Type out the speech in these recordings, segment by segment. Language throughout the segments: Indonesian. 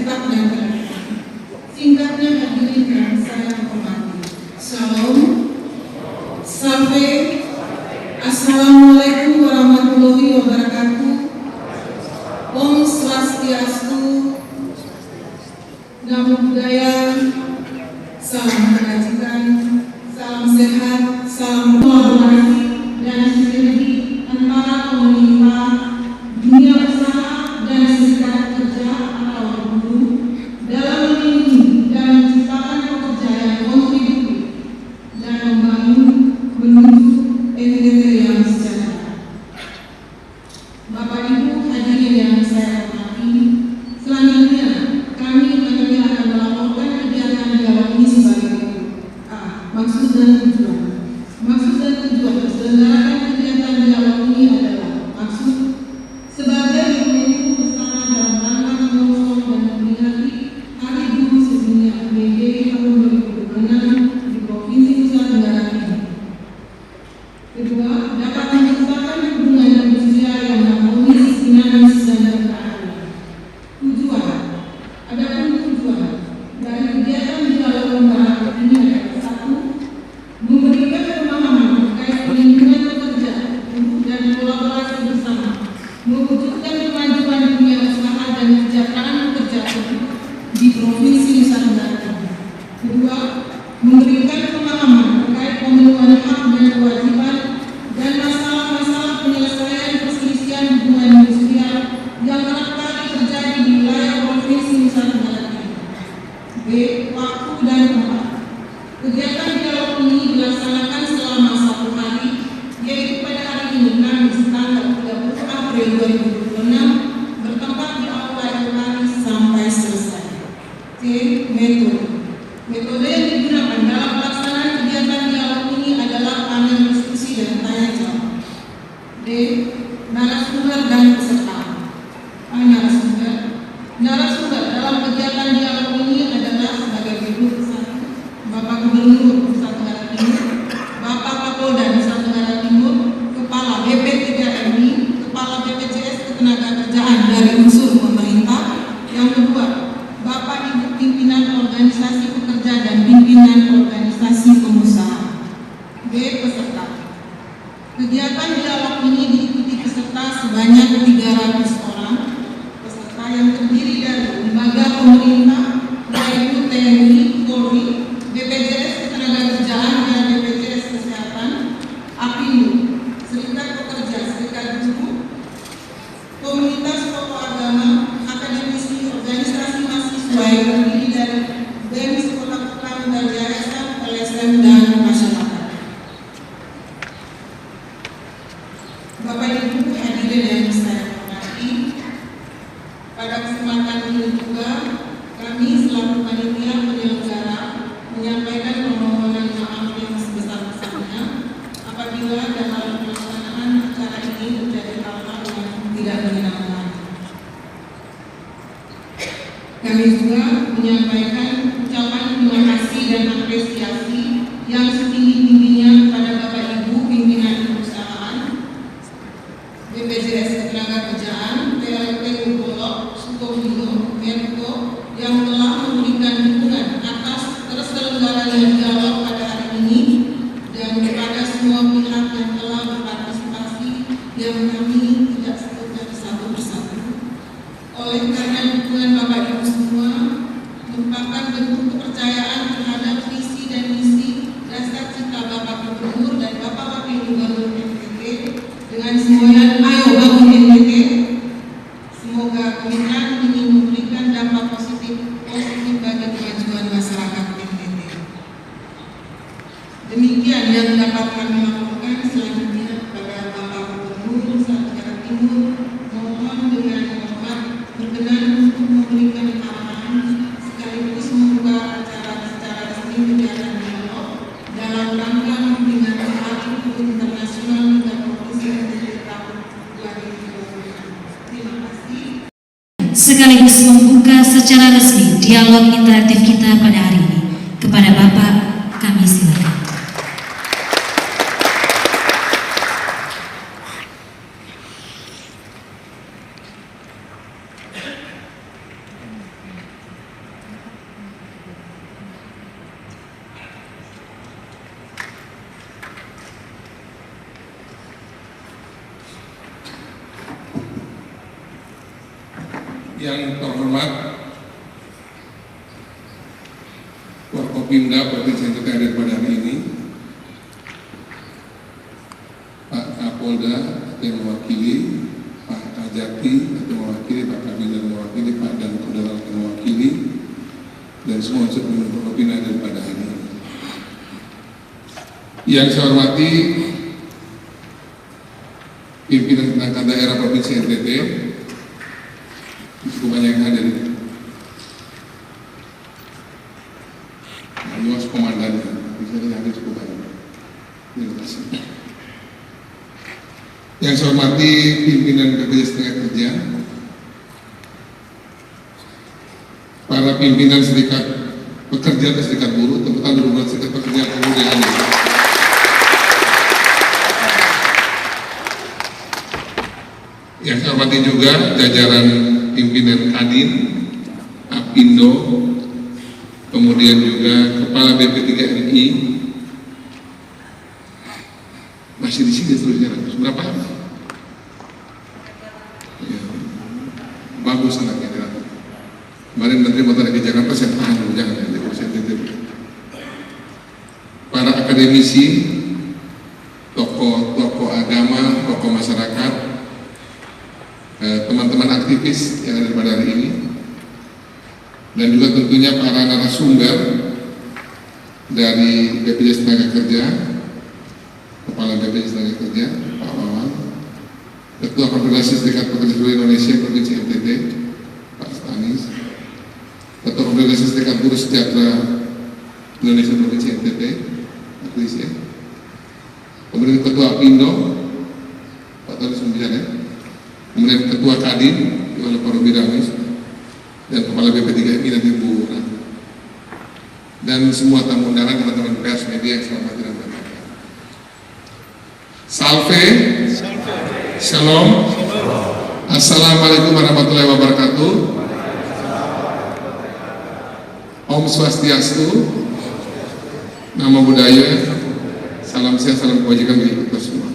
sepak dan keadilan. Singkatnya hadirin yang saya hormati. Shalom, Salve, Assalamualaikum warahmatullahi wabarakatuh. Om Swastiastu, Namo Buddhaya, salam kebajikan, salam sehat, salam kolaborasi dan sinergi antara pemerintah, dunia usaha dan serikat kerja atau buruh dalam melindungi dan menciptakan pekerjaan yang kontributif dan membangun menuju NTT yang sejahtera. Bapak Ibu hadirin yang saya hormati, selanjutnya kami akan melaporkan kegiatan dialog ini sebagai berikut. A. Maksud dan tujuan. Maksud dan tujuan diselenggarakan kegiatan dialog ini adalah maksud sebagai momentum bersama dalam rangka menyongsong dan memperingati Hari Guru Sedunia PBB tahun 2026 di Provinsi Nusa Tenggara Timur. Kedua, dapat menciptakan hubungan industrial yang harmonis, dinamis, dan berkeadilan. Tujuan. Adapun tujuan dari kegiatan dialog lembaga ini adalah satu, memberikan pemahaman terkait perlindungan pekerja dan kolaborasi bersama, mewujudkan kemajuan dunia usaha dan kesejahteraan pekerja di Provinsi Nusa Tenggara Timur. Kedua, memberikan pemahaman terkait pemenuhan hak dan kewajiban dan masalah-masalah penyelesaian perselisihan hubungan industrial yang kerap kali terjadi di wilayah Provinsi Nusa Tenggara Timur. B. Waktu dan tempat. Kegiatan dialog ini dilaksanakan selama 1 hari, yaitu pada hari ini Kamis tanggal 30 April 2026, bertempat di Aula Paris sampai selesai. C. Metode. Metode yang digunakan dalam pelaksanaan kegiatan dialog ini adalah panel diskusi dan tanya jawab. D. Narasumber dan peserta. Narasumber. Narasumber dalam kegiatan dialog ini adalah sebagai berikut: 1. Bapak Gubernur Nusa Tenggara Timur, Bapak Kapolda Nusa Tenggara Timur, Kepala BP3MI, Kepala BPJS Ketenagakerjaan dari unsur pemerintah. Yang kedua, Bapak Ibu pimpinan organisasi pekerja dan pimpinan organisasi pengusaha. B. Peserta. Kegiatan dialog ini diikuti peserta sebanyak 300 orang. Peserta yang terdiri dari lembaga pemerintah, yaitu TNI, Polri, BPJS Ketenagakerjaan dan BPJS Kesehatan, APiNU, Serikat Pekerja, Serikat Buruh, komunitas tokoh agama, akademisi, organisasi mahasiswa yang terdiri dari BEM, sekolah dan yayasan, LSM, dan masyarakat. Bapak Ibu hadirin yang saya hormati, pada kesempatan ini juga kami selaku panitia penyelenggara menyampaikan permohonan maaf yang sebesar-besarnya apabila dalam pelaksanaan acara ini terjadi hal-hal yang tidak menyenangkan. Kami juga menyampaikan ucapan terima kasih dan apresiasi yang setinggi-tingginya kepada Bapak Ibu pimpinan perusahaan, BPJS Ketenagakerjaan, PLT Bulog, Sukovindo, Menko yang telah memberikan dukungan atas terselenggaranya dialog pada hari ini, dan kepada semua pihak yang telah berpartisipasi yang kami tidak sebutkan satu persatu. Oleh karena dukungan Bapak Ibu semua merupakan bentuk kepercayaan terhadap visi dan misi dasar cita Bapak Gubernur dan Bapak Wakil Gubernur NTT dengan semboyan "Ayo bangun NTT". Semoga komitmen ini memberikan dampak positif bagi kemajuan masyarakat NTT. Demikian yang dapat kami laporkan. Selanjutnya kepada Bapak Gubernur Nusa Tenggara Timur, mohon dengan hormat berkenan untuk memberikan arahan sekaligus membuka acara secara resmi kegiatan dialog dalam rangka memperingati Hari Guru Internasional dan Provinsi NTT tahun 2026. Terima kasih. Sekaligus membuka secara resmi dialog interaktif kita pada hari ini. Kepada Bapak, kami silakan. Yang terhormat Forkopimda Provinsi NTT hadir pada hari ini, Pak Kapolda yang mewakili, Pak Kajati yang mewakili, Pak Kabinda yang mewakili, Pak dan Kodal yang mewakili, dan semua unsur pimpinan Forkopimda hadir pada hari ini. Yang saya hormati pimpinan perangkat daerah Provinsi NTT, cukup banyak yang hadir. Luas komandan, bisa hadir cukup banyak. Terima kasih. Yang saya hormati pimpinan BPJS Tenaga Kerja, para pimpinan serikat pekerja dan serikat buruh, tentang hubungan serikat pekerja buruh yang hadir. Yang saya hormati juga jajaran pimpinan Kadin, Apindo, kemudian juga Kepala BP3RI, masih di sini seterusnya. Berapa? Ya, bagus anaknya. Kemarin Menteri Motor ke Jakarta, saya tahan dulu, jangan ya, para akademisi, tokoh agama, tokoh masyarakat, teman-teman aktivis yang ada pada hari ini, dan juga tentunya para narasumber dari BPJS Tenaga Kerja, Kepala BPJS Tenaga Kerja, Pak Wawan, Ketua Konfederasi Serikat Pekerja Seluruh Indonesia Provinsi NTT, Pak Stanis, Ketua Konfederasi Serikat Buruh Sejahtera Indonesia Provinsi NTT, Pak Kris, ya. Kemudian Ketua Apindo, Pak Tadi Sembilan, ya. Kemudian Ketua Kadin, oleh Pak Robi Damis, dan Kepala BP3RI nanti Bu Ratu, dan semua tamu undangan, teman-teman pers media yang selamat dan berkah. Salve, Shalom, Assalamualaikum warahmatullahi wabarakatuh. Om Swastiastu, Namo Buddhaya, salam sehat, salam kebajikan bagi kita semua.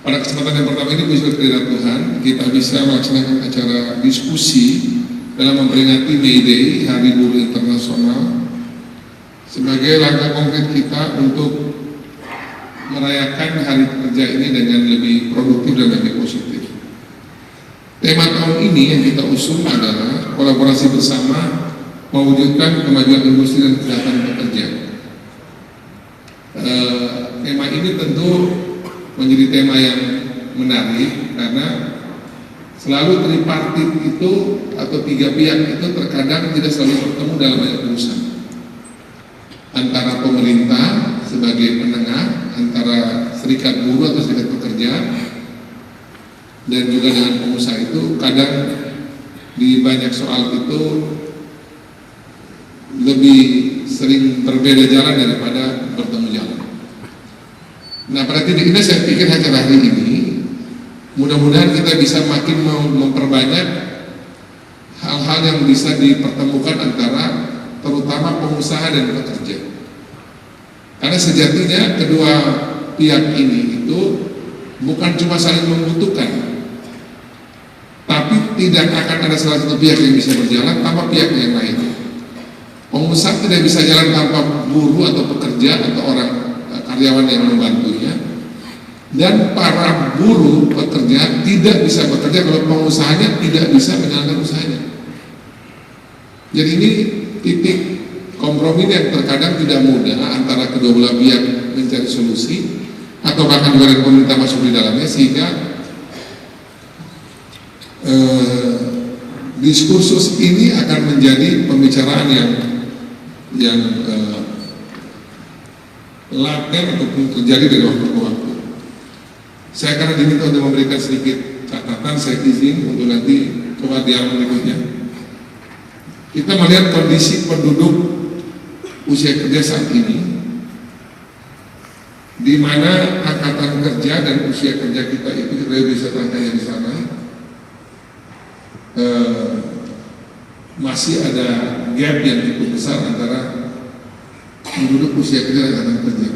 Pada kesempatan yang pertama ini, puji kehadirat Tuhan, kita bisa melaksanakan acara diskusi dalam memperingati May Day, Hari Buruh Internasional, sebagai langkah konkret kita untuk merayakan hari kerja ini dengan lebih produktif dan lebih positif. Tema tahun ini yang kita usung adalah kolaborasi bersama mewujudkan kemajuan industri dan kesejahteraan pekerja. Tema ini tentu menjadi tema yang menarik karena selalu tripartit itu atau tiga pihak itu terkadang tidak selalu bertemu dalam banyak urusan. Antara pemerintah sebagai penengah, antara serikat buruh atau serikat pekerja, dan juga dengan pengusaha itu kadang di banyak soal itu lebih sering berbeda jalan daripada bertemu jalan. Nah, pada titik ini saya pikir acara hari ini mudah-mudahan kita bisa makin memperbanyak hal-hal yang bisa dipertemukan antara terutama pengusaha dan pekerja. Karena sejatinya kedua pihak ini itu bukan cuma saling membutuhkan, tapi tidak akan ada salah satu pihak yang bisa berjalan tanpa pihak yang lain. Pengusaha tidak bisa jalan tanpa buruh atau pekerja atau orang karyawan yang membantunya, dan para buruh pekerja tidak bisa bekerja kalau pengusahanya tidak bisa menjalankan usahanya. Jadi ini titik kompromi yang terkadang tidak mudah antara kedua belah pihak mencari solusi, atau bahkan juga pemerintah masuk di dalamnya, sehingga diskursus ini akan menjadi pembicaraan yang laten ataupun terjadi dari waktu ke waktu. Saya karena diminta untuk memberikan sedikit catatan, saya izin untuk nanti kewadian berikutnya. Kita melihat kondisi penduduk usia kerja saat ini, di mana angkatan kerja dan usia kerja kita itu bisa tangkanya di sana, masih ada gap yang cukup besar antara penduduk usia kerja dan angkatan kerja.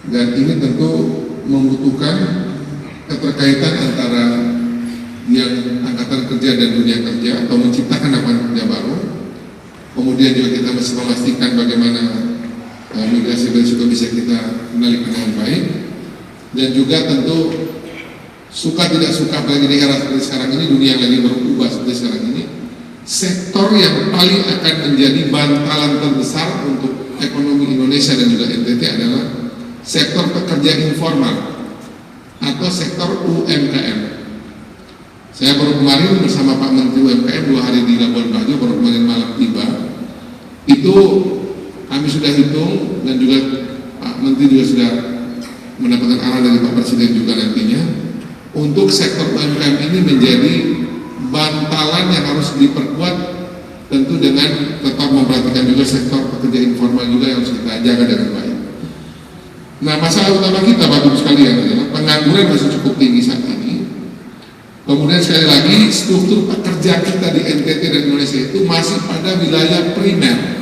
Dan ini tentu membutuhkan keterkaitan antara yang angkatan kerja dan dunia kerja atau menciptakan lapangan kerja baru. Kemudian juga kita mesti memastikan bagaimana migrasi berisiko bisa kita kendalikan dengan baik, dan juga tentu suka tidak suka apalagi di era seperti sekarang ini, dunia yang lagi berubah seperti sekarang ini, sektor yang paling akan menjadi bantalan terbesar untuk ekonomi Indonesia dan juga NTT adalah sektor pekerja informal atau sektor UMKM. Saya baru kemarin bersama Pak Menteri UMKM 2 hari di Labuan Bajo, baru kemarin malam tiba. Itu kami sudah hitung dan juga Pak Menteri juga sudah mendapatkan arahan dari Pak Presiden juga nantinya untuk sektor UMKM ini menjadi bantalan yang harus diperkuat, tentu dengan tetap memperhatikan juga sektor pekerja informal juga yang harus kita jaga dengan baik. Nah, masalah utama kita Bapak Ibu sekalian adalah pengangguran masih cukup tinggi saat ini. Kemudian sekali lagi struktur pekerja kita di NTT dan Indonesia itu masih pada wilayah primer.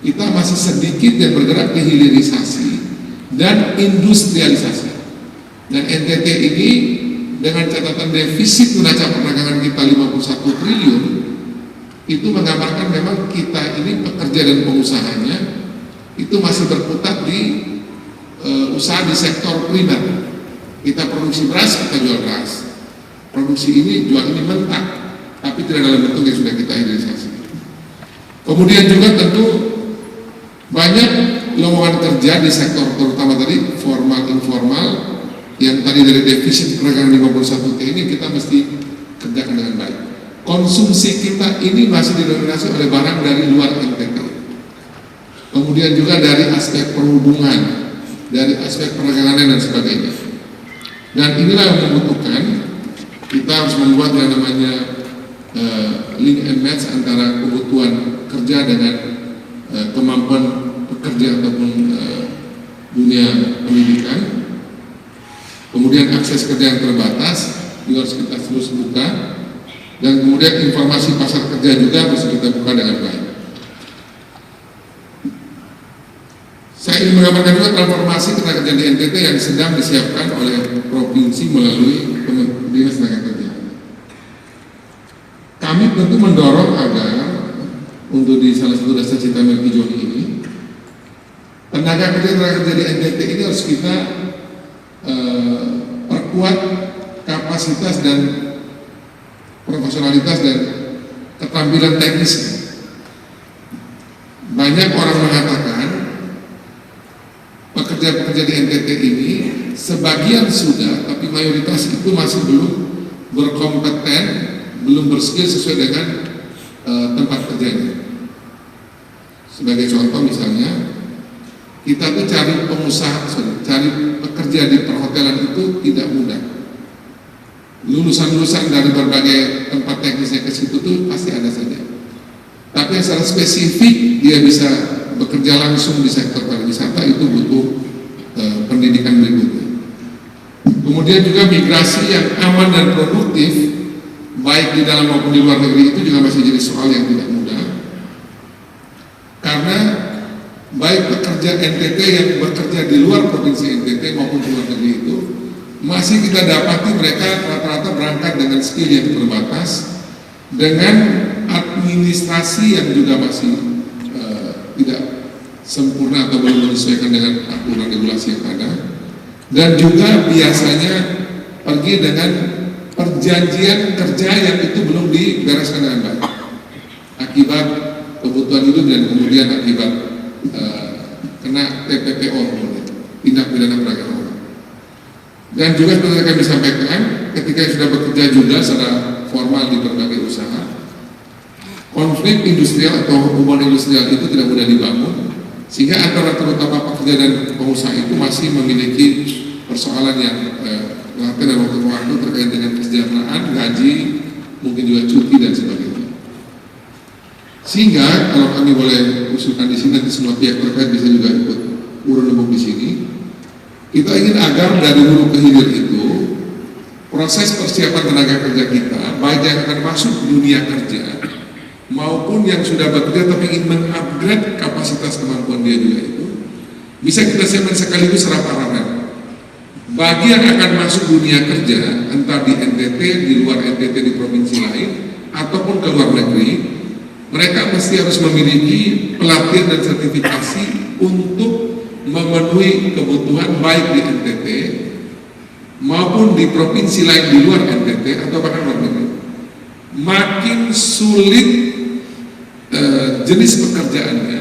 Kita masih sedikit yang bergerak ke hilirisasi dan industrialisasi. Dan NTT ini dengan catatan defisit neraca perdagangan kita 51 triliun itu menggambarkan memang kita ini pekerja dan pengusahanya itu masih berputar di usaha di sektor primer. Kita produksi beras, kita jual beras. Produksi ini jual ini mentah, tapi tidak dalam bentuk yang sudah kita hilirisasi. Kemudian juga tentu banyak lowongan kerja di sektor terutama tadi formal informal yang tadi dari defisit perdagangan 51 T ini kita mesti kerjakan dengan baik. Konsumsi kita ini masih didominasi oleh barang dari luar NTT. Kemudian juga dari aspek perhubungan, dari aspek perdagangan dan sebagainya. Dan inilah yang membutuhkan kita harus membuat yang namanya link and match antara kebutuhan kerja dengan kemampuan pekerja ataupun dunia pendidikan. Kemudian akses kerja yang terbatas juga harus kita terus buka, dan kemudian informasi pasar kerja juga harus kita buka dengan baik. Saya ingin menggambarkan juga transformasi tenaga kerja di NTT yang sedang disiapkan oleh provinsi melalui Dinas Tenaga Kerja. Kami tentu mendorong agar untuk di salah satu dasar cita Melki Joni ini tenaga kerja di NTT ini harus kita perkuat kapasitas dan profesionalitas dan keterampilan teknis. Banyak orang mengatakan pekerja-pekerja di NTT ini sebagian sudah, tapi mayoritas itu masih belum berkompeten, belum berskill sesuai dengan tempat kerjanya. Sebagai contoh misalnya, kita tuh cari pengusaha, cari pekerja di perhotelan itu tidak mudah. Lulusan-lulusan dari berbagai tempat teknisnya ke situ tuh pasti ada saja. Tapi yang secara spesifik dia bisa bekerja langsung di sektor pariwisata itu butuh pendidikan berikutnya. Kemudian juga migrasi yang aman dan produktif baik di dalam maupun di luar negeri itu juga masih jadi soal yang tidak mudah. Karena baik pekerja NTT yang bekerja di luar provinsi NTT maupun di luar negeri itu masih kita dapati mereka rata-rata berangkat dengan skill yang terbatas, dengan administrasi yang juga masih tidak sempurna atau belum menyesuaikan dengan aturan regulasi yang ada, dan juga biasanya pergi dengan perjanjian kerja yang itu belum dibereskan dengan baik akibat kebutuhan hidup dan kemudian akibat kena TPPO, tindak pidana perdagangan orang. Dan juga seperti kami sampaikan, ketika sudah bekerja juga secara formal di berbagai usaha, konflik industrial atau hubungan industrial itu tidak mudah dibangun, sehingga antara terutama pekerja dan pengusaha itu masih memiliki persoalan yang laten dan waktu terkait dengan kesejahteraan, gaji, mungkin juga cuti dan sebagainya. Sehingga kalau kami boleh usulkan di sini, nanti semua pihak terkait bisa juga ikut urun-urun di sini. Kita ingin agar dari hulu ke hilir itu proses persiapan tenaga kerja kita, baik yang akan masuk dunia kerja maupun yang sudah bekerja tapi ingin mengupgrade kapasitas kemampuan dia juga itu bisa kita siapkan sekaligus secara paralel. bagi yang akan masuk dunia kerja, entah di NTT, di luar NTT, di provinsi lain, ataupun ke luar negeri, mereka mesti harus memiliki pelatihan dan sertifikasi untuk memenuhi kebutuhan baik di NTT maupun di provinsi lain di luar NTT atau bahkan luar negeri. Makin sulit jenis pekerjaannya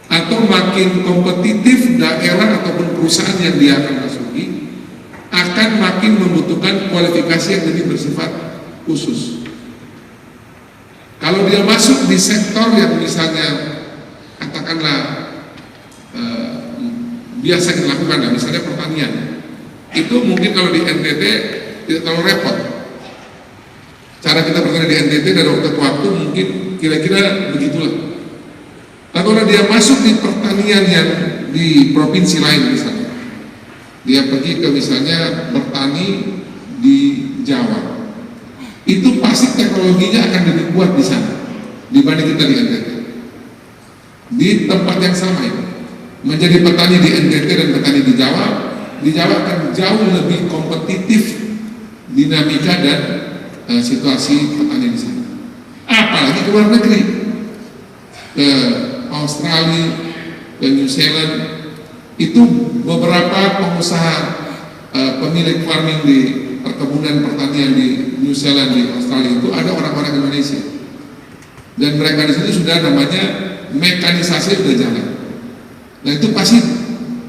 atau makin kompetitif daerah ataupun perusahaan yang dia akan masuki, akan makin membutuhkan kualifikasi yang lebih bersifat khusus. Kalau dia masuk di sektor yang misalnya katakanlah biasa kita lakukan, misalnya pertanian, itu mungkin kalau di NTT tidak terlalu repot. Cara kita bertani di NTT dari waktu ke waktu mungkin kira-kira begitulah. Tapi kalau dia masuk di pertanian yang di provinsi lain misalnya, dia pergi ke misalnya bertani di Jawa, itu pasti teknologinya akan lebih kuat di sana dibanding kita di NTT. Di tempat yang sama itu, menjadi petani di NTT dan petani di Jawa akan jauh lebih kompetitif dinamika dan situasi petani di sana. Apalagi ke luar negeri, ke Australia, ke New Zealand, itu beberapa pengusaha pemilik farming di perkebunan pertanian di New Zealand, di Australia itu ada orang-orang Indonesia, dan mereka di sini sudah namanya mekanisasi sudah jalan. Nah itu pasti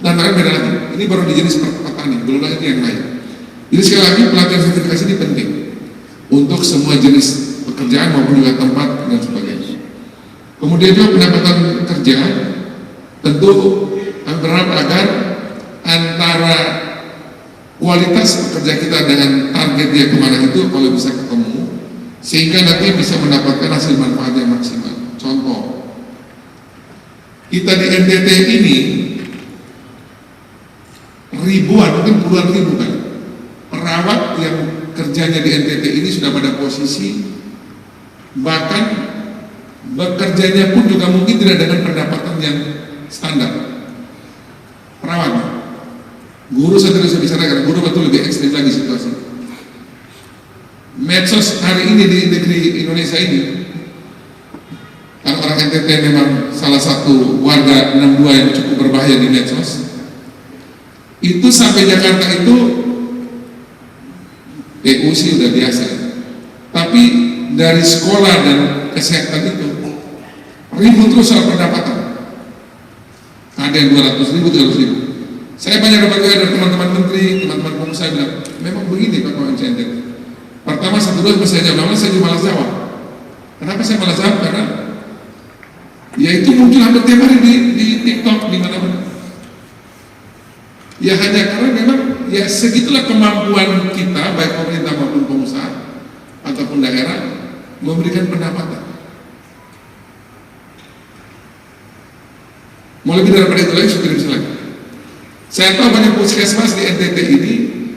tantangan beda lagi. Ini baru di jenis petani, belum lagi yang lain. Jadi sekali lagi pelatihan sertifikasi ini penting untuk semua jenis pekerjaan maupun juga tempat dan sebagainya. Kemudian juga pendapatan kerja, tentu berharap agar antara kualitas pekerja kita dengan target dia kemana itu kalau bisa ketemu, sehingga nanti bisa mendapatkan hasil manfaat yang maksimal. Contoh, kita di NTT ini ribuan, mungkin puluhan ribu kan perawat yang kerjanya di NTT ini sudah pada posisi, bahkan bekerjanya pun juga mungkin tidak dengan pendapatan yang standar. Perawat, guru saya tidak bisa bicara karena guru betul lebih ekstrim lagi situasi. Medsos hari ini di negeri Indonesia ini, karena orang NTT memang salah satu warga 62 yang cukup berbahaya di medsos. Itu sampai Jakarta itu EU sih udah biasa, tapi dari sekolah dan kesehatan itu ribut terus soal pendapatan. Ada yang 200.000, 300.000. Saya banyak dapat dari teman-teman menteri, teman-teman pengusaha bilang, memang begini Pak Kawan NTT. Pertama satu dua saya jawab, saya juga malas jawab. Kenapa saya malas jawab? Karena ya itu muncul hampir tiap hari di TikTok, di mana-mana. Ya hanya karena memang ya segitulah kemampuan kita, baik pemerintah maupun pengusaha ataupun daerah, memberikan pendapatan. Mau lebih daripada itu lagi, sudah bisa lagi. Saya tahu banyak puskesmas di NTT ini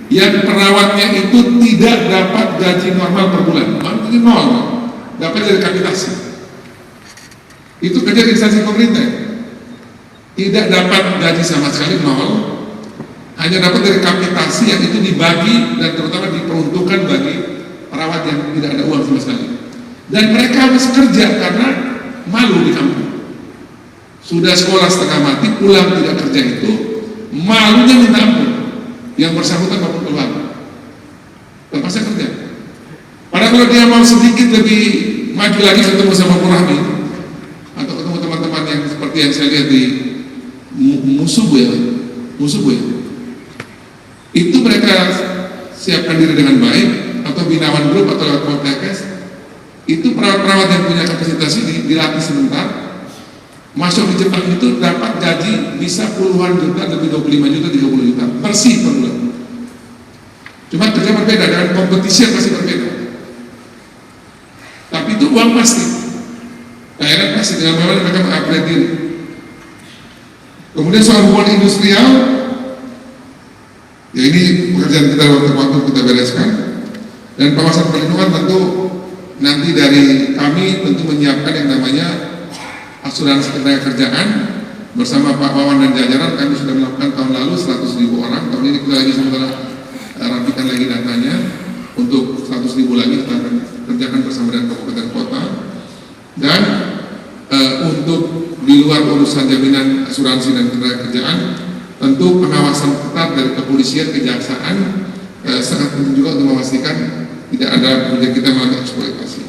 yang perawatnya itu tidak dapat gaji normal per bulan, maksudnya nol, dapat dari kapitasi. Itu kerja di instansi pemerintah, tidak dapat gaji sama sekali, nol, hanya dapat dari kapitasi yang itu dibagi dan terutama diperuntukkan bagi perawat yang tidak ada uang sama sekali. Dan mereka harus kerja karena malu di kampung. Sudah sekolah setengah mati, pulang tidak kerja itu malunya minta ampun, yang bersangkutan maupun keluarga. Terpaksa kerja. Padahal kalau dia mau sedikit lebih maju lagi ketemu sama Purahmi atau ketemu teman-teman yang seperti yang saya lihat di musuh ya, itu mereka siapkan diri dengan baik, atau binawan grup atau lewat podcast, itu perawat-perawat yang punya kapasitas ini dilatih sebentar, masuk di Jepang itu dapat gaji bisa puluhan juta, lebih 25 juta, 30 juta bersih per bulan. Cuma kerja berbeda, dengan kompetisi yang masih berbeda, tapi itu uang pasti, daerah pasti, dengan bagaimana mereka mengupgrade diri. Kemudian soal hubungan industrial, ya ini pekerjaan kita waktu kita bereskan. Dan pengawasan perlindungan tentu nanti dari kami tentu menyiapkan yang namanya asuransi ketenagakerjaan bersama Pak Wawan dan jajaran. Kami sudah melakukan tahun lalu 100.000 orang, tahun ini kita lagi sementara asuransi dan ketenagakerjaan, tentu pengawasan ketat dari kepolisian, kejaksaan sangat penting juga untuk memastikan tidak ada pekerja kita mengalami eksploitasi.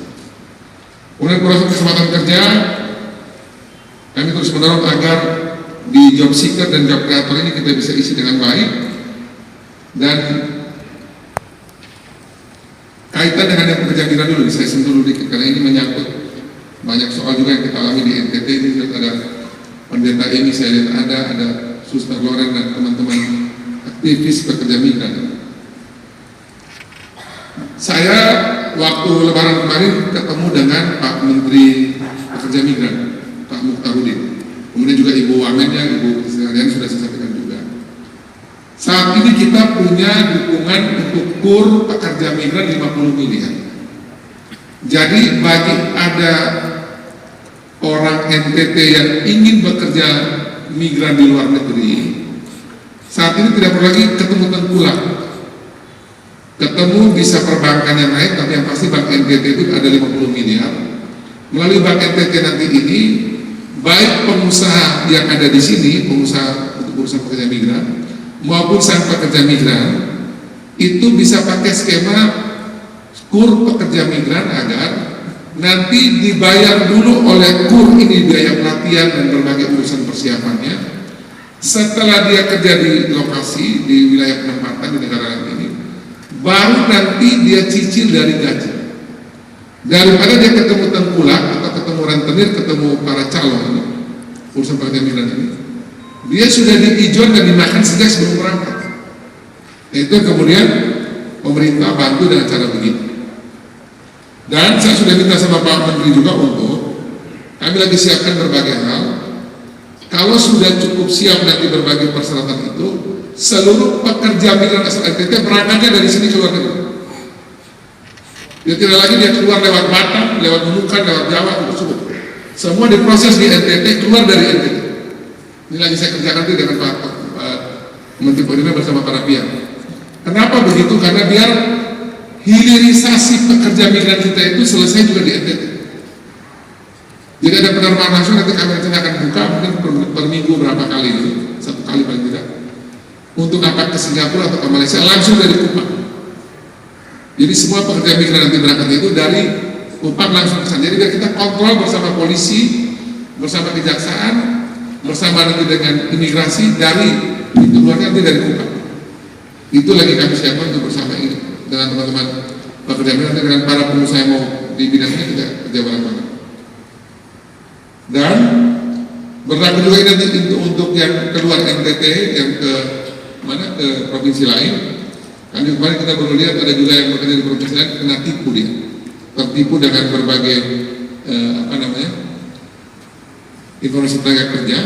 Kemudian proses kesempatan kerja, kami terus mendorong agar di job seeker dan job creator ini kita bisa isi dengan baik, dan kaitan dengan yang pekerja migran dulu, saya sentuh dulu dikit karena ini menyangkut banyak soal juga yang kita alami di NTT. Ini ada pendeta ini, saya lihat ada Suster Loren dan teman-teman aktivis pekerja migran. Saya waktu Lebaran kemarin ketemu dengan Pak Menteri Pekerja Migran, Pak Mukhtarudin. Kemudian juga Ibu Wamennya, Ibu sekalian sudah saya sampaikan juga. Saat ini kita punya dukungan untuk KUR pekerja migran 50 miliar. Jadi bagi ada orang NTT yang ingin bekerja migran di luar negeri, saat ini tidak perlu lagi ketemu tengkulak. Ketemu bisa perbankan yang naik, tapi yang pasti bank NTT itu ada 50 miliar. Melalui bank NTT nanti ini, baik pengusaha yang ada di sini, pengusaha untuk urusan pekerja migran, maupun sang pekerja migran, itu bisa pakai skema KUR pekerja migran agar nanti dibayar dulu oleh KUR ini biaya pelatihan dan berbagai urusan persiapannya. Setelah dia kerja di lokasi, di wilayah penempatan di negara lain ini, baru nanti dia cicil dari gaji. Daripada dia ketemu tengkulak atau ketemu rentenir, ketemu para calon urusan pekerja migran ini, dia sudah diijon dan dimakan sejak sebelum berangkat. Itu kemudian pemerintah bantu dengan cara begitu. Dan saya sudah minta sama Pak Menteri juga untuk kami lagi siapkan berbagai hal. Kalau sudah cukup siap nanti berbagai persyaratan itu, seluruh pekerja migran asal NTT berangkatnya dari sini ke luar negeri. Dia tidak lagi dia keluar lewat Batam, lewat Nunukan, lewat Jawa, itu cukup. Semua diproses di NTT, keluar dari NTT. Ini lagi saya kerjakan itu dengan Pak Menteri Perhubungan bersama para pihak. Kenapa begitu? Karena biar hilirisasi pekerja migran kita itu selesai juga di NTT. Jadi ada penerbangan langsung, nanti kami akan buka mungkin per minggu berapa kali itu, 1 kali paling tidak. Untuk dapat ke Singapura atau ke Malaysia langsung dari Kupang. Jadi semua pekerja migran nanti berangkat itu dari Kupang langsung ke sana. Jadi biar kita kontrol bersama polisi, bersama kejaksaan, bersama nanti dengan imigrasi dari itu keluarnya nanti dari Kupang. Itu lagi kami siapkan untuk bersama ini dengan teman-teman pekerja migran, dengan para pengusaha yang mau di bidang ini kita kerja bareng-bareng. Dan berlaku juga nanti untuk yang keluar NTT, yang ke mana, ke provinsi lain. Kan kemarin kita baru lihat ada juga yang bekerja di provinsi lain kena tipu dia, tertipu dengan berbagai informasi tenaga kerja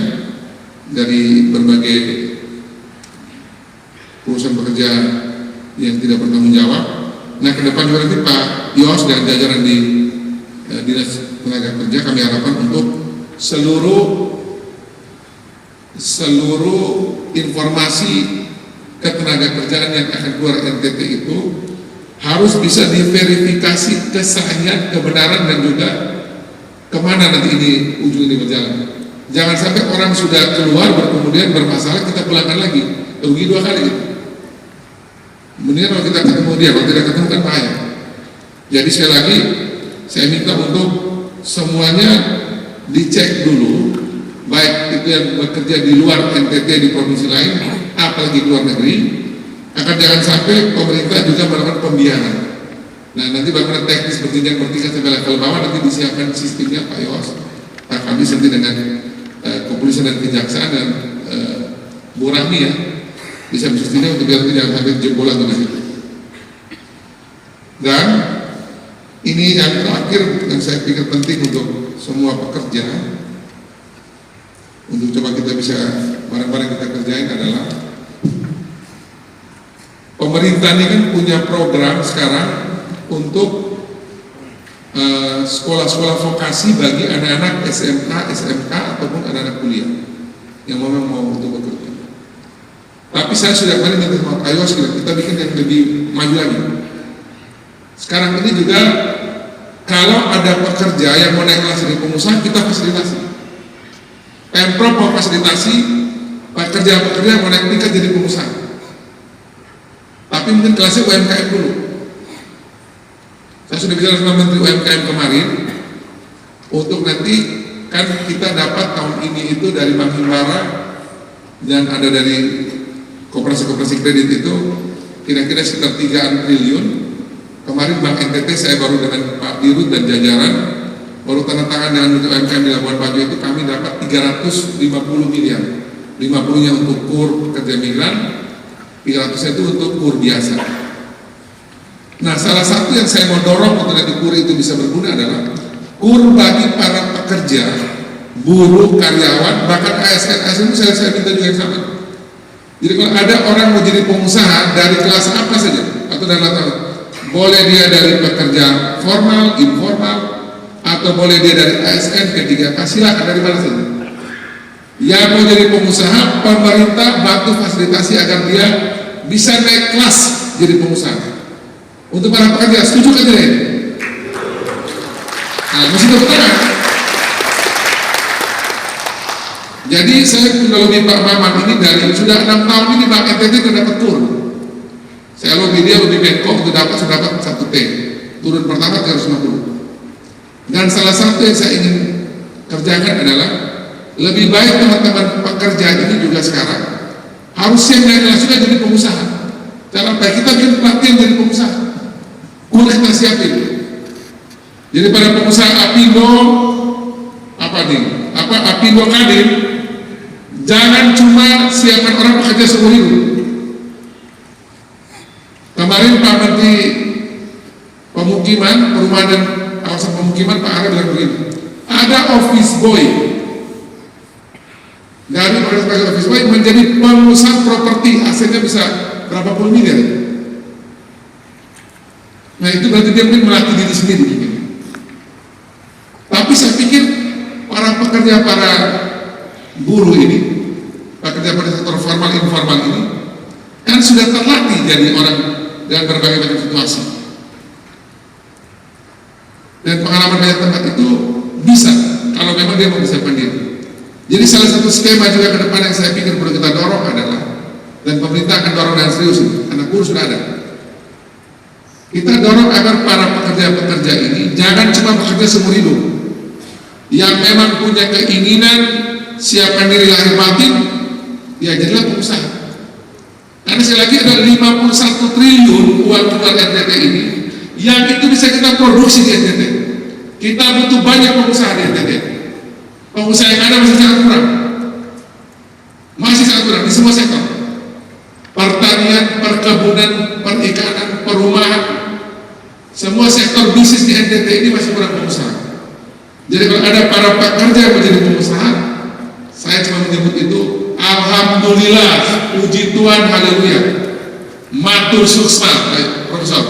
dari berbagai perusahaan pekerja yang tidak bertanggung jawab. Nah, ke depan juga nanti Pak Yos dan jajaran di Dinas Tenaga Kerja kami harapkan untuk seluruh informasi ketenaga kerjaan yang akan keluar NTT itu harus bisa diverifikasi kesahihan, kebenaran, dan juga kemana nanti ini ujung ini berjalan. Jangan sampai orang sudah keluar kemudian bermasalah kita pulangkan lagi, rugi 2 kali gitu. Mendingan kalau kita ketemu dia, kalau tidak ketemu kan bahaya. Jadi sekali lagi saya minta untuk semuanya dicek dulu, baik itu yang bekerja di luar NTT di provinsi lain, apalagi luar negeri, akan jangan sampai pemerintah juga melakukan pembiaran. Nah, nanti bagaimana teknis berjenjang bertingkat sampai level bawah nanti disiapkan sistemnya Pak Yos, Pak Kabis nanti dengan kepolisian dan kejaksaan dan Bu Rahmi ya, bisa sistemnya untuk biar tidak sampai jebolan dengan itu. Dan ini yang terakhir yang saya pikir penting untuk semua pekerja, untuk coba kita bisa bareng-bareng kita kerjain adalah pemerintah ini kan punya program sekarang untuk sekolah-sekolah vokasi bagi anak-anak SMK, SMK ataupun anak-anak kuliah yang memang mau untuk bekerja. Tapi saya sudah kemarin minta sama Pak Yos kita bikin yang lebih maju lagi. Sekarang ini juga kalau ada pekerja yang mau naik kelas dari pengusaha kita fasilitasi. Pemprov memfasilitasi pekerja-pekerja mau naik tingkat jadi pengusaha, tapi mungkin kelasnya UMKM dulu. Saya sudah bicara sama Menteri UMKM kemarin, untuk nanti kan kita dapat tahun ini itu dari Bank Himbara dan ada dari koperasi-koperasi kredit itu kira-kira sekitar 3 triliun. Kemarin Bank NTT saya baru dengan Pak Dirut dan jajaran baru tanda tangan dengan Menteri UMKM di Labuan Bajo itu kami dapat 350 miliar. 50-nya untuk kur pekerja migran, 300-nya itu untuk kur biasa. Nah, salah satu yang saya mau dorong untuk nanti kur itu bisa berguna adalah kur bagi para pekerja, buruh, karyawan, bahkan ASN itu saya minta juga yang sama. Jadi kalau ada orang mau jadi pengusaha dari kelas apa saja atau dari latar, boleh dia dari pekerja formal, informal, atau boleh dia dari ASN, P3K, silakan dari mana saja. Yang mau jadi pengusaha, pemerintah bantu fasilitasi agar dia bisa naik kelas jadi pengusaha. Untuk para pekerja, setuju kan tidak ini? Nah, mesti tepuk tangan. Jadi saya sudah lebih Pak Maman ini dari sudah 6 tahun ini Bank NTT sudah dapat tur. Saya lebih dia lebih Menko sudah dapat 1 T. Turun pertama 350. Dan salah satu yang saya ingin kerjakan adalah lebih baik teman-teman pekerja ini juga sekarang harusnya naik kelas juga jadi pengusaha. Cara baik kita bikin pelatihan jadi pengusaha. Kuliah kita siapin. Jadi pada pengusaha Apindo Apindo Kadin, jangan cuma siapkan orang pekerja seumur hidup. Kemarin Pak Menteri Pemukiman, Perumahan dan Kawasan Pemukiman Pak Ara bilang begini, ada office boy dari sebagai office boy menjadi pengusaha properti, asetnya bisa berapa puluh miliar. Nah itu berarti dia mungkin melatih diri sendiri. Tapi saya pikir para pekerja, para buruh ini, pekerja pada sektor formal informal ini kan sudah terlatih jadi orang dengan berbagai macam situasi. Dan pengalaman banyak tempat itu bisa kalau memang dia mempersiapkan diri. Jadi salah satu skema juga ke depan yang saya pikir perlu kita dorong adalah, dan pemerintah akan dorong dengan serius, karena kur sudah ada. Kita dorong agar para pekerja-pekerja ini jangan cuma bekerja seumur hidup. Yang memang punya keinginan siapkan diri lahir batin, ya jadilah pengusaha. Karena sekali lagi ada 51 triliun uang keluar NTT ini, yang itu bisa kita produksi di NTT. Kita butuh banyak pengusaha di NTT. Pengusaha yang ada masih sangat kurang. Masih sangat kurang di semua sektor. Pertanian, perkebunan, perikanan, perumahan, semua sektor bisnis di NTT ini masih kurang pengusaha. Jadi kalau ada para pekerja yang menjadi pengusaha, saya cuma menyebut itu alhamdulillah, puji Tuhan, haleluya, matur suksma, Profesor.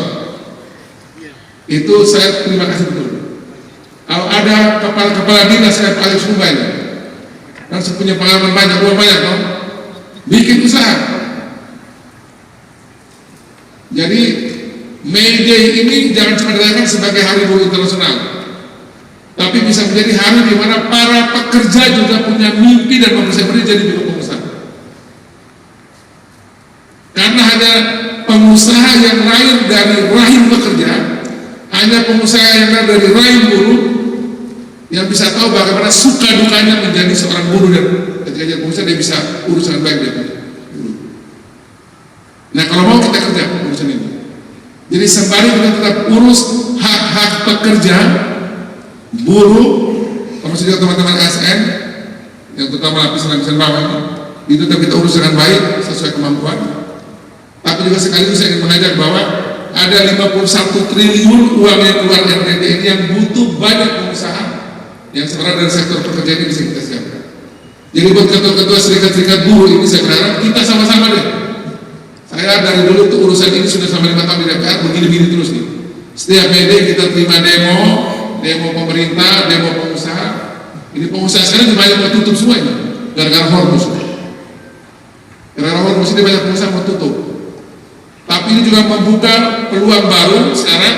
Itu saya terima kasih betul. Kalau ada kepala dinas kayak Pak Alex Mubay, kan punya pengalaman banyak, uang banyak, no? Bikin usaha. Jadi May Day ini jangan cuma dirayakan sebagai Hari Buruh Internasional, tapi bisa menjadi hari di mana para pekerja juga punya mimpi dan mempersiapkan diri jadi pengusaha. Karena hanya pengusaha yang lahir dari rahim pekerja, hanya pengusaha yang lahir dari rahim buruh yang bisa tahu bagaimana suka dukanya menjadi seorang buruh, dan ketika jadi pengusaha dia bisa urus dengan baik dia. Nah kalau mau kita kerja urusan ini. Jadi sembari kita tetap urus hak-hak pekerja, buruh, termasuk juga teman-teman ASN yang terutama lapisan-lapisan bawah ini, itu tetap kita urus dengan baik sesuai kemampuan. Tapi juga sekaligus saya ingin mengajak bahwa ada 51 triliun uang yang keluar dari NTT ini yang butuh banyak pengusaha yang sebenarnya dari sektor pekerja ini bisa kita siapkan. Jadi buat ketua-ketua serikat-serikat buruh ini saya berharap kita sama-sama deh. Saya dari dulu tuh urusan ini sudah sama 5 tahun di DPR, begini-begini terus nih. Setiap May kita terima demo pemerintah, demo pengusaha. Ini pengusaha sekarang banyak mau tutup semua ini, gara-gara Hormuz. Gara-gara Hormuz ini banyak pengusaha mau tutup. Tapi ini juga membuka peluang baru sekarang.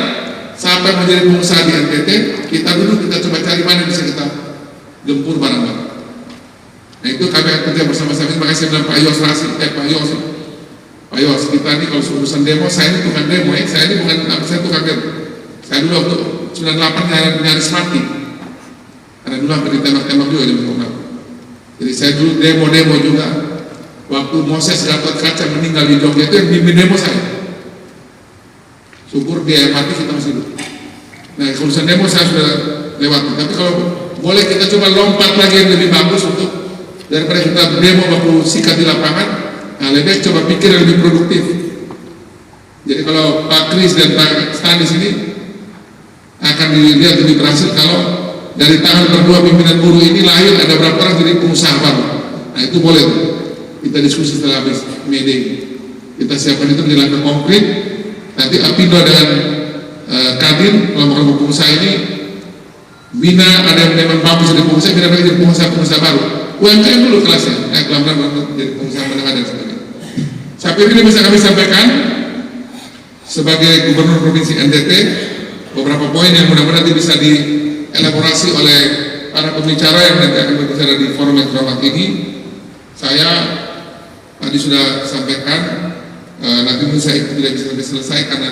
Sampai menjadi pengusaha di NTT, kita dulu kita coba cari mana bisa kita gempur barang-barang. itu kami akan kerja bersama-sama. Makanya saya bilang Pak Yos Pak Yos, kita ini kalau urusan demo, saya ini bukan demo ya, saya ini bukan, saya tukang demo. Saya dulu waktu 98 nyaris mati, karena dulu hampir ditembak-tembak juga di Bogor. Jadi saya dulu demo juga. Waktu Moses Gatot Kaca meninggal di Jogja, itu yang bimbing demo saya. Syukur dia mati, kita masih hidup. Nah, urusan demo saya sudah lewati. Tapi kalau boleh kita coba lompat lagi yang lebih bagus untuk daripada kita demo waktu sikat di lapangan, nah lebih baik coba pikir yang lebih produktif. Jadi kalau Pak Kris dan Pak Stan di sini akan dilihat lebih berhasil kalau dari tangan berdua pimpinan buruh ini lahir ada berapa orang jadi pengusaha baru. Nah itu boleh kita diskusi setelah habis May Day. Kita siapkan itu menjadi langkah konkret. Nanti Apindo dengan Kadin kelompok-kelompok pengusaha ini bina ada yang memang bagus jadi pengusaha, bina lagi jadi pengusaha baru. UMKM dulu kelasnya, pelan-pelan jadi pengusaha menengah dan sebagainya. Saya pikir ini bisa kami sampaikan sebagai Gubernur Provinsi NTT beberapa poin yang mudah-mudahan nanti bisa dielaborasi oleh para pembicara yang nanti akan berbicara di forum yang terhormat ini. Saya tadi sudah sampaikan, nanti mungkin saya tidak bisa sampai selesai karena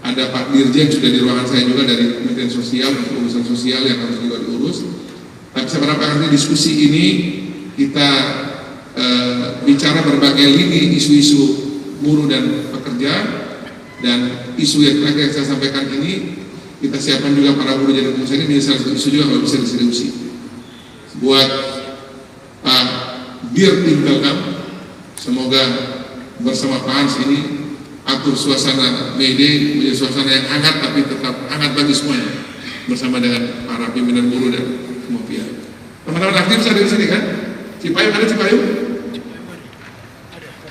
ada Pak Dirjen sudah di ruangan saya juga dari Kementerian Sosial untuk urusan sosial yang harus juga diurus. Tapi saya berharap nanti diskusi ini kita bicara berbagai lini isu-isu buruh dan pekerja, dan isu yang terakhir yang saya sampaikan ini kita siapkan juga para buruh jadi pengusaha ini salah satu isu juga kalau bisa diskusi. Buat Pak Dir Pintelkam, semoga bersama Pak Hans ini atur suasana May Day menjadi suasana yang hangat tapi tetap hangat bagi semuanya bersama dengan para pimpinan buruh dan semua pihak. Teman-teman aktif ada di sini kan? Cipayung ada Cipayung?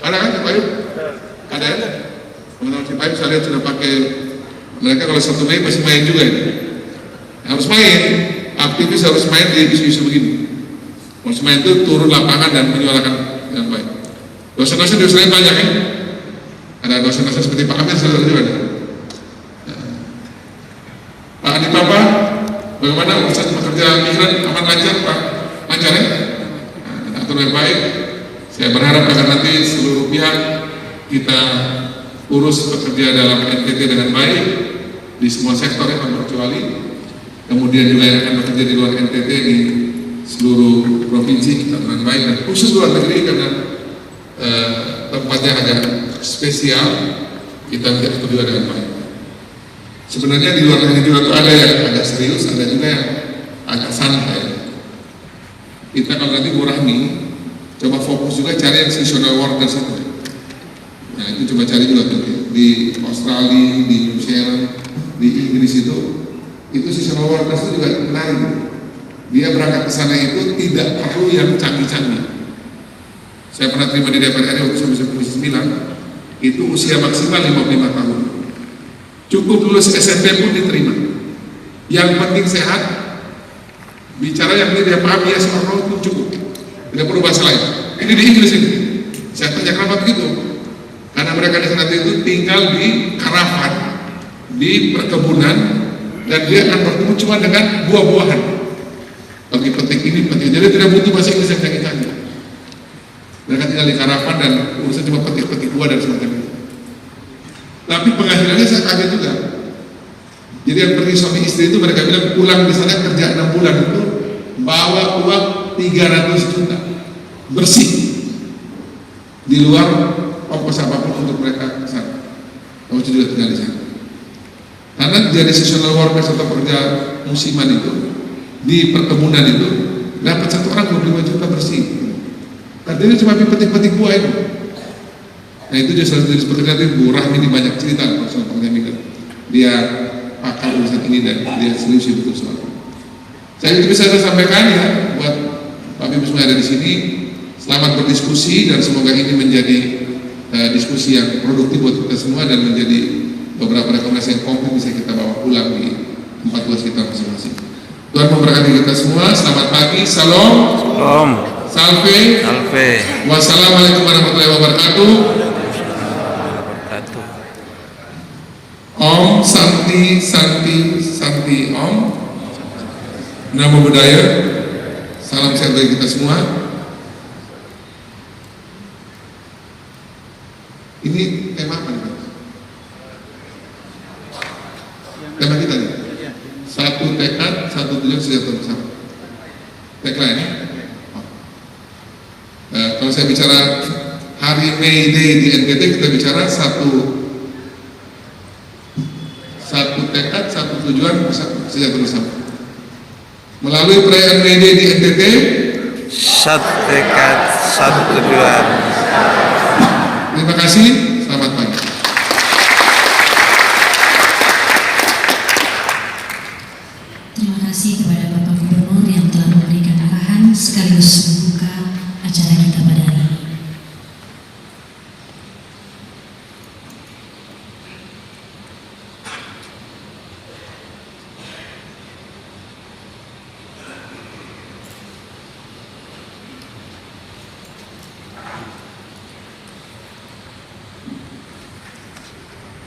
Ada kan Cipayung? Ada ya? Teman-teman Cipayung saya lihat sudah pakai, mereka kalau 1 Mei pasti main juga ya? Harus main, aktivis harus main di isu-isu begini. Harus main itu turun lapangan dan menyuarakan yang baik. Dosen-dosen di Australia banyak ya? Ada dosen-dosen seperti Pak Amir saudara juga ada. Pak Adi Papa, bagaimana urusan pekerja migran aman lancar Pak? Lancar ya? Atur yang baik. Saya berharap agar nanti seluruh pihak kita urus pekerja dalam NTT dengan baik di semua sektor ya, tanpa kecuali. Kemudian juga yang akan bekerja di luar NTT di seluruh provinsi kita dengan baik, dan khusus luar negeri karena tempatnya agak spesial, kita lihat juga dengan baik. Sebenarnya di luar negeri juga ada yang agak serius, ada juga yang agak santai. Kita kalau nanti Burahmi coba fokus juga cari yang seasonal workers itu. Nah itu coba cari juga tuh di Australia, di New Zealand, di Inggris itu seasonal workers itu juga menarik. Dia berangkat ke sana itu tidak perlu yang canggih-canggih. Saya pernah terima di DPR RI waktu saya Komisi 9, itu usia maksimal 55 tahun. Cukup lulus SMP pun diterima. Yang penting sehat, bicara yang dia paham, ya seorang itu cukup. Tidak perlu bahasa lain. Ini di Inggris ini. Saya tanya kenapa begitu? Karena mereka di sana itu tinggal di karavan, di perkebunan, dan dia akan bertemu cuma dengan buah-buahan. Bagi petik ini, petik. Jadi tidak butuh bahasa Inggris yang canggih-canggih. Mereka tinggal di karavan dan urusan cuma petik-petik buah dan semacamnya. Tapi penghasilannya saya kaget juga. Jadi yang pergi suami istri itu mereka bilang pulang di sana kerja 6 bulan itu bawa uang 300 juta bersih di luar ongkos apapun untuk mereka ke sana. Kamu juga tinggal di sana. Karena jadi seasonal workers atau pekerja musiman itu di perkebunan itu dapat 1 orang 25 juta bersih. Artinya cuma petik-petik buah itu. Nah itu dia salah satu pekerjaan itu Burahmi ini banyak cerita soal pekerjaan migran. Dia pakar urusan ini dan dia serius betul soal. Saya itu bisa saya sampaikan ya buat Pak Bim semua ada di sini. Selamat berdiskusi dan semoga ini menjadi diskusi yang produktif buat kita semua dan menjadi beberapa rekomendasi yang konkret bisa kita bawa pulang di tempat tugas kita masing-masing. Tuhan memberkati kita semua. Selamat pagi. Salam. Salam. Salve. Salve. Wassalamualaikum warahmatullahi wabarakatuh. Om Santi Santi Santi Om. Namo Buddhaya. Salam sehat bagi kita semua. Ini tema apa nih Pak? Tema kita nih, satu tekad, satu tujuan, sejahtera bersama. Tagline. Kalau saya bicara Hari May Day di NTT, kita bicara satu tekad, satu tujuan, sejahtera bersama. Melalui perayaan May Day di NTT, satu tekad, satu tujuan. terima kasih, selamat pagi. Terima kasih kepada Bapak Gubernur yang telah memberikan arahan sekaligus membuka acara kita pada hari ini.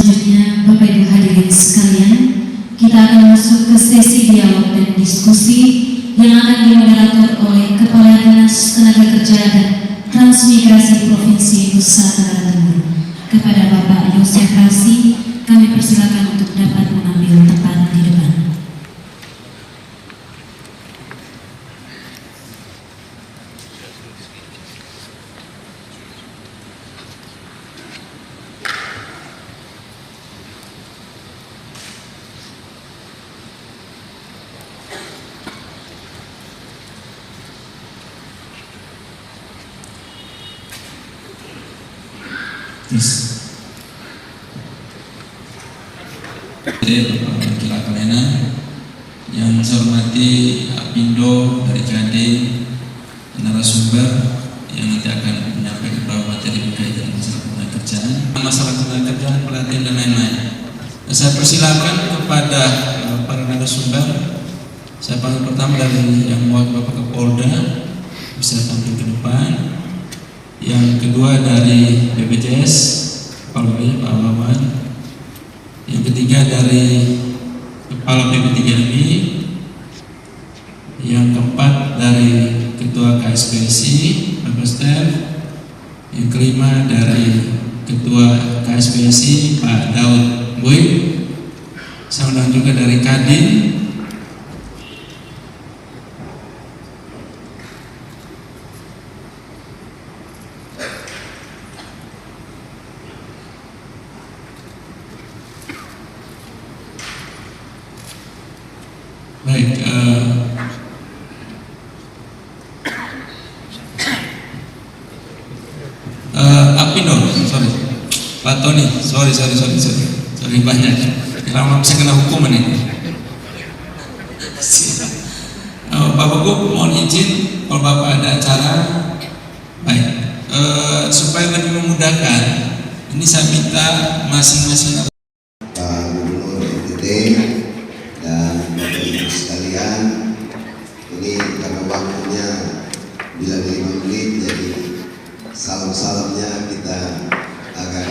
Selanjutnya, Bapak Ibu hadirin sekalian, kita akan masuk ke sesi dialog dan diskusi yang akan dimoderator oleh Kepala Dinas Tenaga Kerja dan Transmigrasi Provinsi Nusa Tenggara Timur. Kepada Bapak Yosef Rasi, kami persilakan untuk dapat mengambil tempat di depan. Bapak Wakil Kalena, yang saya hormati Apindo dari Kadin, narasumber yang nanti akan menyampaikan beberapa materi berkaitan masalah tenaga kerjaan, pelatihan dan lain-lain. Saya persilakan kepada para narasumber. Saya panggil pertama dari yang mewakili Bapak Kapolda, bisa tampil ke depan. Yang kedua dari BPJS, Pak Wawan. Yang ketiga dari Kepala PP3MI. Yang keempat dari Ketua KSPSI, Pak Stef. Yang kelima dari Ketua KSPSI, Pak Daud Boy. Sama juga dari Kadin. Baik, Apindo, sorry, Pak Tony, sorry banyak. Lama bisa kena hukuman ini. Pak Gub, mohon izin kalau Bapak ada acara, baik, supaya lebih memudahkan, ini saya minta masing-masing. Pak Gubernur NTT dan Bapak Ibu sekalian, ini karena waktunya bila 5 menit, jadi salam-salamnya kita agak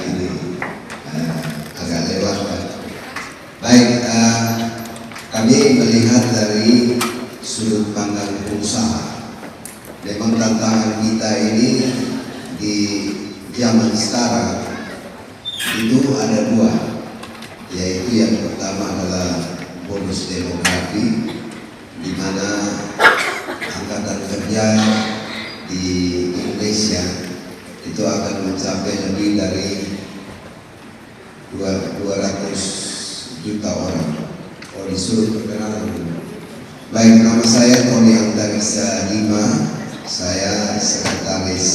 lewat. Baik, kami melihat dari sudut pandang pengusaha, memang tantangan kita ini di zaman sekarang itu ada dua, yaitu yang pertama adalah bonus demografi, di mana angkatan kerja di Indonesia itu akan mencapai lebih dari 200 juta orang. Oh, disuruh perkenalan. Baik, nama saya Tony Antarisa Lima, saya sekretaris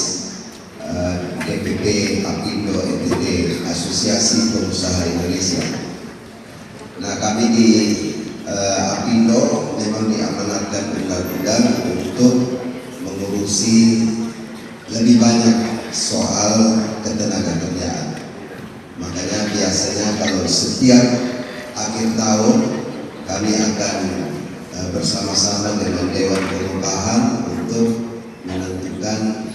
DPP Apindo NTT, Asosiasi Pengusaha Indonesia. Nah, kami di Apindo memang diamanatkan undang-undang untuk mengurusi lebih banyak soal ketenagakerjaan. Makanya biasanya kalau setiap akhir tahun kami akan bersama-sama dengan Dewan Pengupahan untuk menentukan